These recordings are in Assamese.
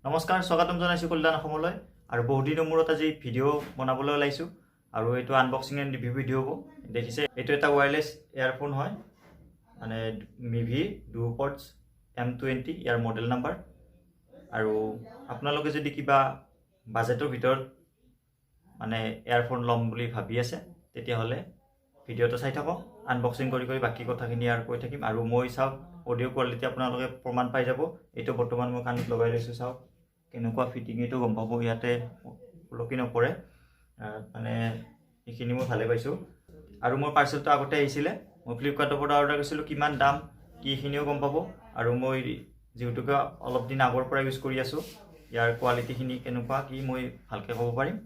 নমস্কাৰ, স্বাগতম জনাইছোঁ কল্যাণ অসমলৈ। আৰু বহুদিনৰ মূৰত আজি ভিডিঅ' বনাবলৈ ওলাইছোঁ আৰু এইটো আনবক্সিং এণ্ড ৰিভিউ ভিডিঅ' হ'ব। দেখিছে, এইটো এটা ৱায়াৰলেছ ইয়াৰফোন হয়, মানে মিভি ডুঅ'পডছ M20 ইয়াৰ মডেল নাম্বাৰ। আৰু আপোনালোকে যদি কিবা বাজেটৰ ভিতৰত মানে ইয়াৰফোন ল'ম বুলি ভাবি আছে, তেতিয়াহ'লে ভিডিঅ'টো চাই থাকক। আনবক্সিং কৰি বাকী কথাখিনি আৰু কৈ থাকিম। আৰু মই চাওক, অডিঅ' কোৱালিটি আপোনালোকে প্ৰমাণ পাই যাব। এইটো বৰ্তমান মই কাণত লগাই লৈছোঁ, চাওক কেনেকুৱা ফিটিং, এইটো গম পাব। ইয়াতে লকি নপৰে, মানে এইখিনি মই ভালে পাইছোঁ। আৰু মোৰ পাৰ্চেলটো আগতে আহিছিলে, মই ফ্লিপকাৰ্টৰ পৰা অৰ্ডাৰ কৰিছিলোঁ। কিমান দাম কি এইখিনিও গম পাব। আৰু মই যিহেতুকে অলপ দিন আগৰ পৰা ইউজ কৰি আছোঁ, ইয়াৰ কোৱালিটিখিনি কেনেকুৱা কি মই ভালকৈ ক'ব পাৰিম।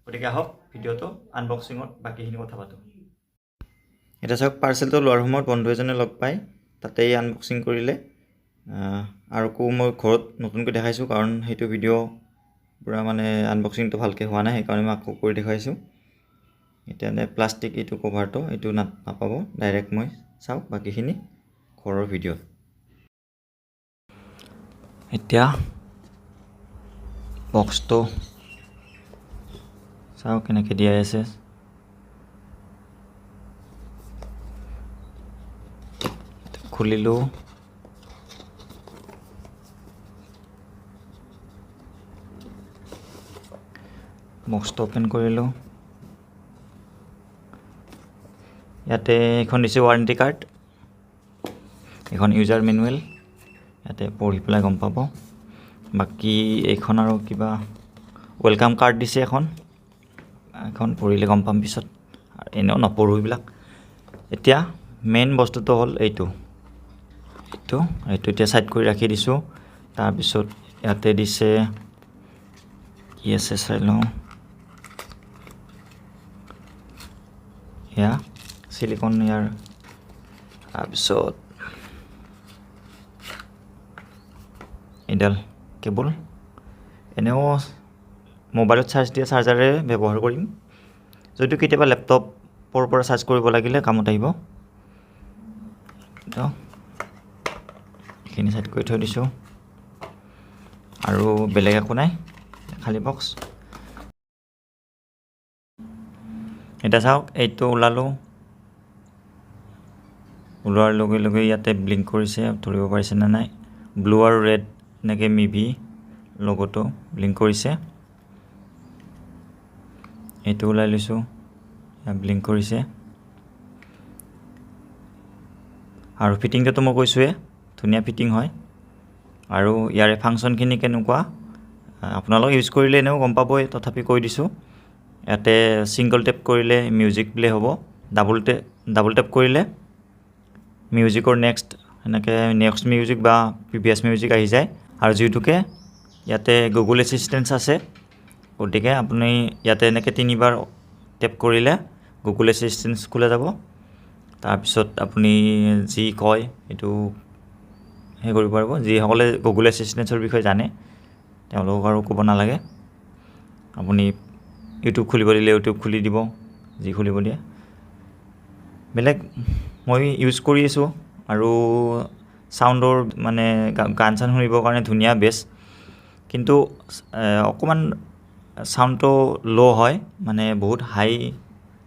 গতিকে আহক ভিডিঅ'টো আনবক্সিঙত বাকীখিনি কথা পাতোঁ। এতিয়া চাওক, পাৰ্চেলটো লোৱাৰ সময়ত বন্ধু এজনে লগ পাই তাতেই আনবক্সিং কৰিলে। আৰু মই ঘৰত নতুনকৈ দেখাইছোঁ, কাৰণ সেইটো ভিডিঅ' পূৰা মানে আনবক্সিংটো ভালকৈ হোৱা নাই, সেইকাৰণে মই আকৌ কৰি দেখুৱাইছোঁ। এতিয়া প্লাষ্টিক এইটো কভাৰটো এইটো নাপাব, ডাইৰেক্ট মই চাওক বাকীখিনি ঘৰৰ ভিডিঅ'ত। এতিয়া বক্সটো চাওক কেনেকৈ দিয়া আছে। খুলিলোঁ, বক্সটো অ'পেন কৰিলোঁ। ইয়াতে এখন দিছে ৱাৰেণ্টি কাৰ্ড, এখন ইউজাৰ মেনুৱেল, ইয়াতে পঢ়ি পেলাই গম পাব। বাকী এইখন আৰু কিবা ৱেলকাম কাৰ্ড দিছে এখন পঢ়িলে গম পাম পিছত, এনেও নপঢ়োঁ এইবিলাক। এতিয়া মেইন বস্তুটো হ'ল এইটো এতিয়া ছাইড কৰি ৰাখি দিছোঁ। তাৰপিছত ইয়াতে দিছে কি আছে চাই লওঁ। এয়া চিলিকন ইয়াৰ, তাৰপিছত এইডাল কেবল। এনেও মোবাইলত চাৰ্জ দিয়া চাৰ্জাৰে ব্যৱহাৰ কৰিম, যদিও কেতিয়াবা লেপটপৰ পৰা চাৰ্জ কৰিব লাগিলে কামত আহিব। এইখিনি চাইড কৰি থৈ দিছোঁ, আৰু বেলেগ একো নাই, খালী বক্স। এতিয়া চাওক, এইটো ওলালোঁ, ওলোৱাৰ লগে লগে ইয়াতে ব্লিংক কৰিছে, ধৰিব পাৰিছে নে নাই। ব্লু আৰু ৰেড এনেকৈ মিভি লগটো ব্লিংক কৰিছে। এইটো ওলাই লৈছোঁ, ব্লিংক কৰিছে। আৰু ফিটিংটোতো মই কৈছোঁৱে, ধুনীয়া ফিটিং হয়। আৰু ইয়াৰে ফাংচনখিনি কেনেকুৱা আপোনালোকে ইউজ কৰিলে এনেও গম পাবই, তথাপি কৈ দিছোঁ। ইয়াতে ছিংগল টেপ কৰিলে মিউজিক প্লে হ'ব, ডাবল টেপ কৰিলে মিউজিকৰ নেক্সট মিউজিক বা প্ৰিভিয়াছ মিউজিক আহি যায়। আৰু যিহেতুকে ইয়াতে গুগল এছিষ্টেণ্ট আছে, গতিকে আপুনি ইয়াতে এনেকৈ 3বাৰ টেপ কৰিলে গুগল এছিষ্টেণ্ট খোলা যাব। তাৰপিছত আপুনি যি কয় এইটো সেই কৰিব পাৰিব। যিসকলে গুগল এছিষ্টেণ্টৰ বিষয়ে জানে তেওঁলোকক আৰু ক'ব নালাগে। আপুনি ইউটিউব খুলিব দিলে ইউটিউব খুলি দিব, যি খুলিব দিয়ে। বেলেগ মই ইউজ কৰি আছোঁ, আৰু চাউণ্ডৰ মানে গান চান শুনিবৰ কাৰণে ধুনীয়া বেছ। কিন্তু অকণমান চাউণ্ডটো ল' হয়, মানে বহুত হাই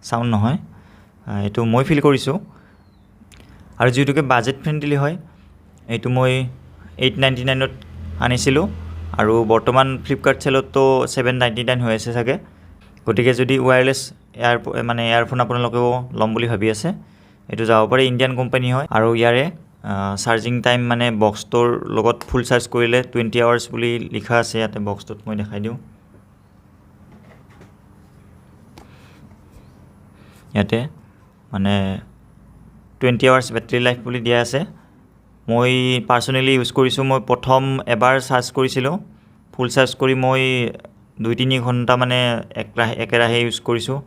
চাউণ্ড নহয়, এইটো মই ফিল কৰিছোঁ। আৰু যিহেতুকে বাজেট ফ্ৰেণ্ডলি হয়, এইটো মই 899ত আনিছিলোঁ, আৰু বৰ্তমান ফ্লিপকাৰ্ট চেলততো 799 হৈ আছে চাগে। গতিকে যদি ৱায়াৰলেছ ইয়াৰফোন আপোনালোকেও ল'ম বুলি ভাবি আছে, এইটো যাব পাৰে। ইণ্ডিয়ান কোম্পানী হয়, আৰু ইয়াৰে চাৰ্জিং টাইম মানে বক্সটোৰ লগত ফুল চাৰ্জ কৰিলে 20 আৱাৰ্ছ বুলি লিখা আছে ইয়াতে বক্সটোত। মই দেখাই দিওঁ, ইয়াতে মানে 20 আৱাৰ্ছ বেটাৰী লাইফ বুলি দিয়া আছে। মই পাৰ্চনেলি ইউজ কৰিছোঁ। মই প্ৰথম এবাৰ চাৰ্জ কৰিছিলোঁ, ফুল চাৰ্জ কৰি মই 2-3 ঘণ্টা মানে একেৰাহে ইউজ কৰিছোঁ।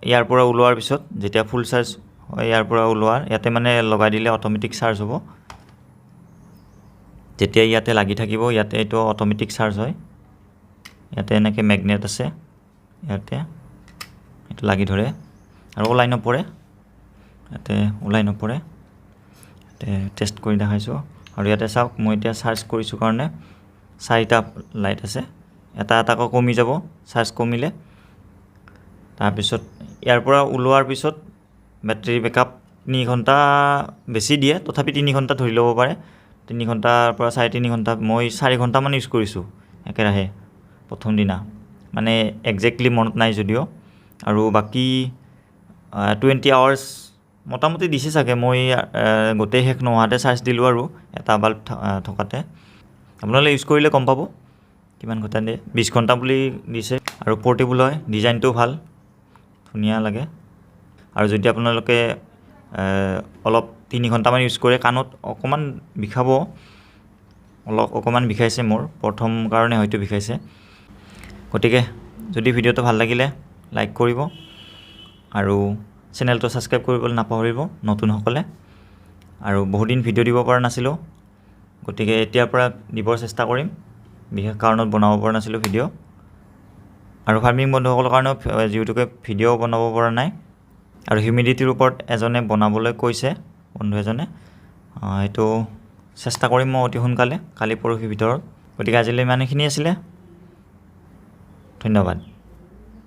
ইয়াৰ পৰা ওলোৱাৰ পিছত যেতিয়া ফুল চাৰ্জ হয়, ইয়াৰ পৰা ওলোৱাৰ ইয়াতে মানে লগাই দিলে অট'মেটিক চাৰ্জ হ'ব। যেতিয়া ইয়াতে লাগি থাকিব, ইয়াতে এইটো অট'মেটিক চাৰ্জ হয়। ইয়াতে এনেকৈ মেগনেট আছে, ইয়াতে এইটো লাগি ধৰে আৰু ওলাই নপৰে। ইয়াতে টেষ্ট কৰি দেখাইছোঁ। আৰু ইয়াতে চাওক, মই এতিয়া চাৰ্জ কৰিছোঁ কাৰণে 4টা লাইট আছে, এটা এটাকৈ কমি যাব চাৰ্জ কমিলে। তাৰপিছত ইয়াৰ পৰা ওলোৱাৰ পিছত বেটাৰী বেকআপ 3 ঘণ্টা বেছি দিয়ে, তথাপি 3 ঘণ্টা ধৰি ল'ব পাৰে। 3 ঘণ্টাৰ পৰা 3.5 ঘণ্টা, মই 4 ঘণ্টামান ইউজ কৰিছোঁ একেৰাহে প্ৰথম দিনা, মানে একজেক্টলি মনত নাই যদিও। আৰু বাকী 20 আৱাৰ্ছ মোটামুটি দিছে চাগে, মই গোটেই শেষ নোহোৱাতে চাৰ্জ দিলোঁ আৰু এটা বাল্ব থকাতে। আপোনালোকে ইউজ কৰিলে গম পাব কিমান ঘণ্টা দিয়ে। 20 ঘণ্টা বুলি দিছে আৰু পৰ্টেবল হয়, ডিজাইনটো ভাল, ধুনীয়া লাগে। আৰু যদি আপোনালোকে অলপ 3 ঘণ্টামান ইউজ কৰে, কাণত অকণমান বিষাব, অকণমান বিষাইছে মোৰ, প্ৰথম কাৰণে হয়তো বিষাইছে। গতিকে যদি ভিডিঅ'টো ভাল লাগিলে লাইক কৰিব আৰু চেনেলটো ছাবস্ক্ৰাইব কৰিবলৈ নাপাহৰিব নতুনসকলে। আৰু বহুদিন ভিডিঅ' দিব পৰা নাছিলোঁ, গতিকে এতিয়াৰ পৰা দিবৰ চেষ্টা কৰিম। বিশেষ কাৰণত বনাব পৰা নাছিলোঁ ভিডিঅ'। আৰু ফাৰ্মিং বন্ধুসকলৰ কাৰণেও যিহেতুকে ভিডিঅ' বনাব পৰা নাই, আৰু হিউমিডিটিৰ ওপৰত এজনে বনাবলৈ কৈছে, বন্ধু এজনে, সেইটো চেষ্টা কৰিম মই অতি সোনকালে, কালি পৰহিৰ ভিতৰত। গতিকে আজিলৈ ইমানখিনি আছিলে, ধন্যবাদ।